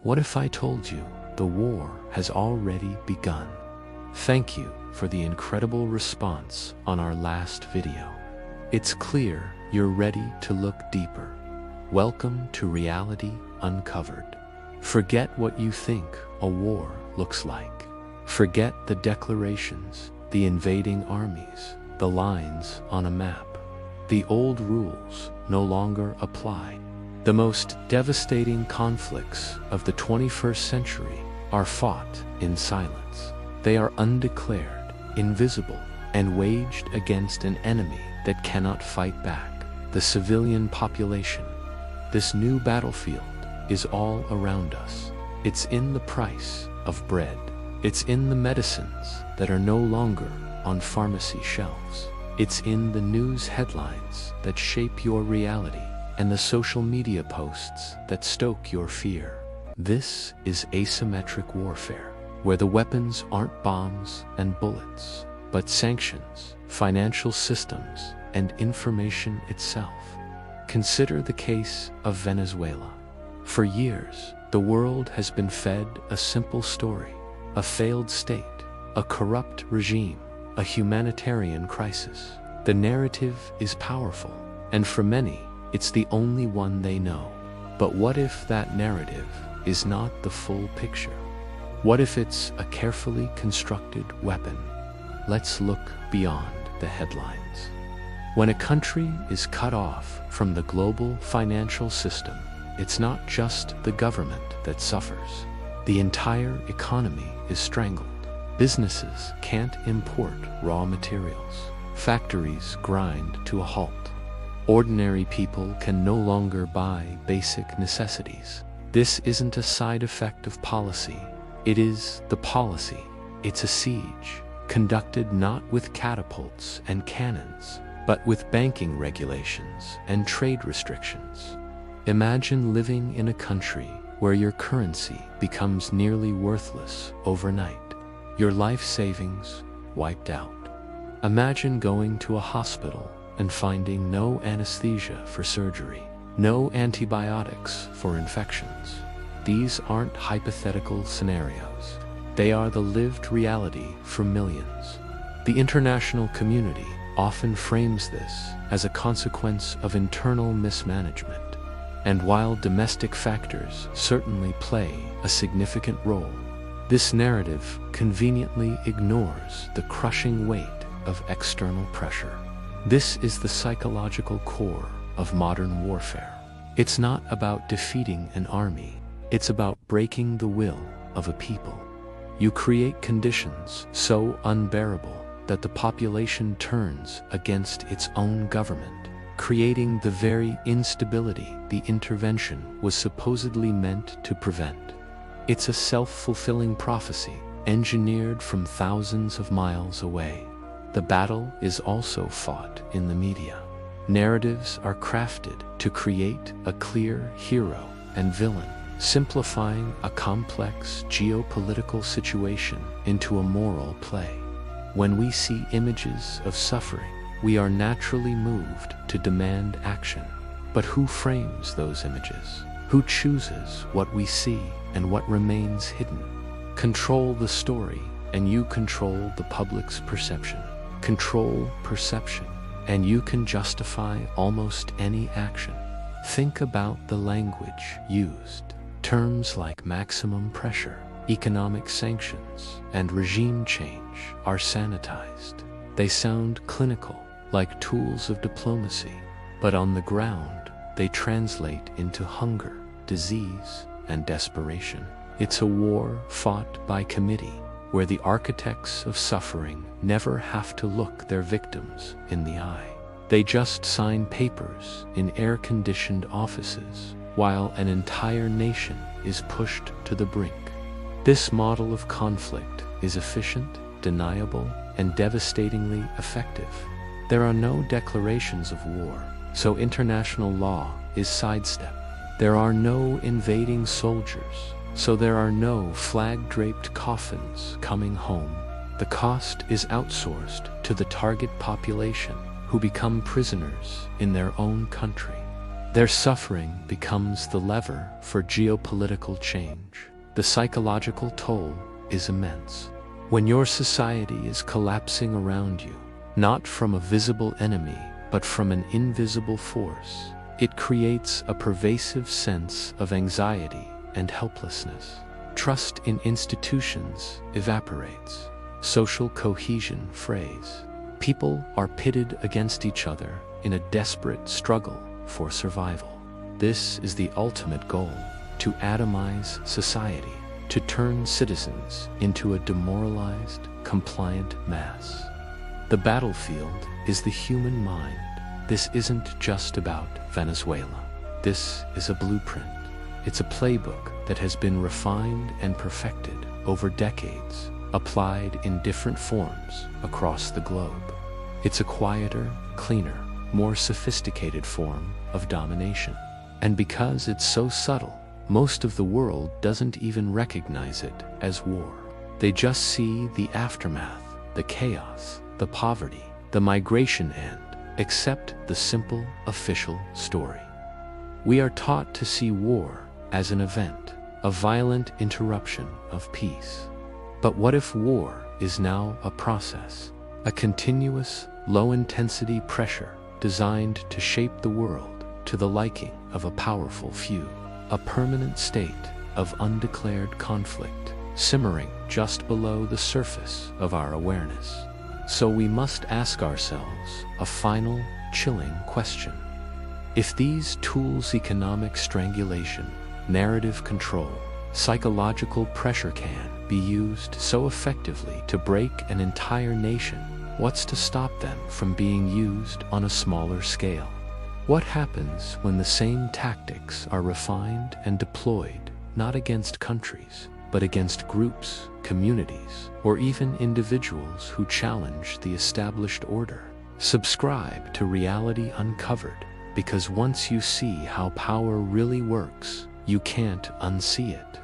What if I told you the war has already begun? Thank you for the incredible response on our last video. It's clear you're ready to look deeper. Welcome to Reality Uncovered. Forget what you think a war looks like. Forget the declarations, the invading armies, the lines on a map. The old rules no longer apply. The most devastating conflicts of the 21st century are fought in silence. They are undeclared, invisible, and waged against an enemy that cannot fight back, the civilian population. This new battlefield is all around us. It's in the price of bread. It's in the medicines that are no longer on pharmacy shelves. It's in the news headlines that shape your reality and the social media posts that stoke your fear. This is asymmetric warfare, where the weapons aren't bombs and bullets, but sanctions, financial systems, and information itself. Consider the case of Venezuela. For years, the world has been fed a simple story: a failed state, a corrupt regime, a humanitarian crisis. The narrative is powerful, and for many, it's the only one they know. But what if that narrative is not the full picture? What if it's a carefully constructed weapon? Let's look beyond the headlines. When a country is cut off from the global financial system, it's not just the government that suffers. The entire economy is strangled. Businesses can't import raw materials. Factories grind to a halt. Ordinary people can no longer buy basic necessities. This isn't a side effect of policy. It is the policy. It's a siege, conducted not with catapults and cannons, but with banking regulations and trade restrictions. Imagine living in a country where your currency becomes nearly worthless overnight. Your life savings wiped out. Imagine going to a hospital and finding no anesthesia for surgery, no antibiotics for infections. These aren't hypothetical scenarios. They are the lived reality for millions. The international community often frames this as a consequence of internal mismanagement. And while domestic factors certainly play a significant role, this narrative conveniently ignores the crushing weight of external pressure. This is the psychological core of modern warfare. It's not about defeating an army. It's about breaking the will of a people. You create conditions so unbearable that the population turns against its own government, creating the very instability the intervention was supposedly meant to prevent. It's a self-fulfilling prophecy, engineered from thousands of miles away. The battle is also fought in the media. Narratives are crafted to create a clear hero and villain, simplifying a complex geopolitical situation into a moral play. When we see images of suffering, we are naturally moved to demand action. But who frames those images? Who chooses what we see and what remains hidden? Control the story, and you control the public's perception. Control perception, and you can justify almost any action. Think about the language used. Terms like maximum pressure, economic sanctions, and regime change are sanitized. They sound clinical, like tools of diplomacy, but on the ground, they translate into hunger, disease, and desperation. It's a war fought by committee, where the architects of suffering never have to look their victims in the eye. They just sign papers in air-conditioned offices, while an entire nation is pushed to the brink. This model of conflict is efficient, deniable, and devastatingly effective. There are no declarations of war, so international law is sidestepped. There are no invading soldiers, so there are no flag-draped coffins coming home. The cost is outsourced to the target population, who become prisoners in their own country. Their suffering becomes the lever for geopolitical change. The psychological toll is immense. When your society is collapsing around you, not from a visible enemy, but from an invisible force, it creates a pervasive sense of anxiety and helplessness. Trust in institutions evaporates. Social cohesion frays. People are pitted against each other in a desperate struggle for survival. This is the ultimate goal: to atomize society, to turn citizens into a demoralized, compliant mass. The battlefield is the human mind. This isn't just about Venezuela. This is a blueprint. It's a playbook that has been refined and perfected over decades, applied in different forms across the globe. It's a quieter, cleaner, more sophisticated form of domination. And because it's so subtle, most of the world doesn't even recognize it as war. They just see the aftermath, the chaos, the poverty, the migration end, accept the simple official story. We are taught to see war as an event, a violent interruption of peace. But what if war is now a process, a continuous, low-intensity pressure designed to shape the world to the liking of a powerful few, a permanent state of undeclared conflict simmering just below the surface of our awareness? So we must ask ourselves a final, chilling question. If these tools, economic strangulation, narrative control, psychological pressure, can be used so effectively to break an entire nation, what's to stop them from being used on a smaller scale? What happens when the same tactics are refined and deployed not against countries, but against groups, communities, or even individuals who challenge the established order? Subscribe to Reality Uncovered, because once you see how power really works, you can't unsee it.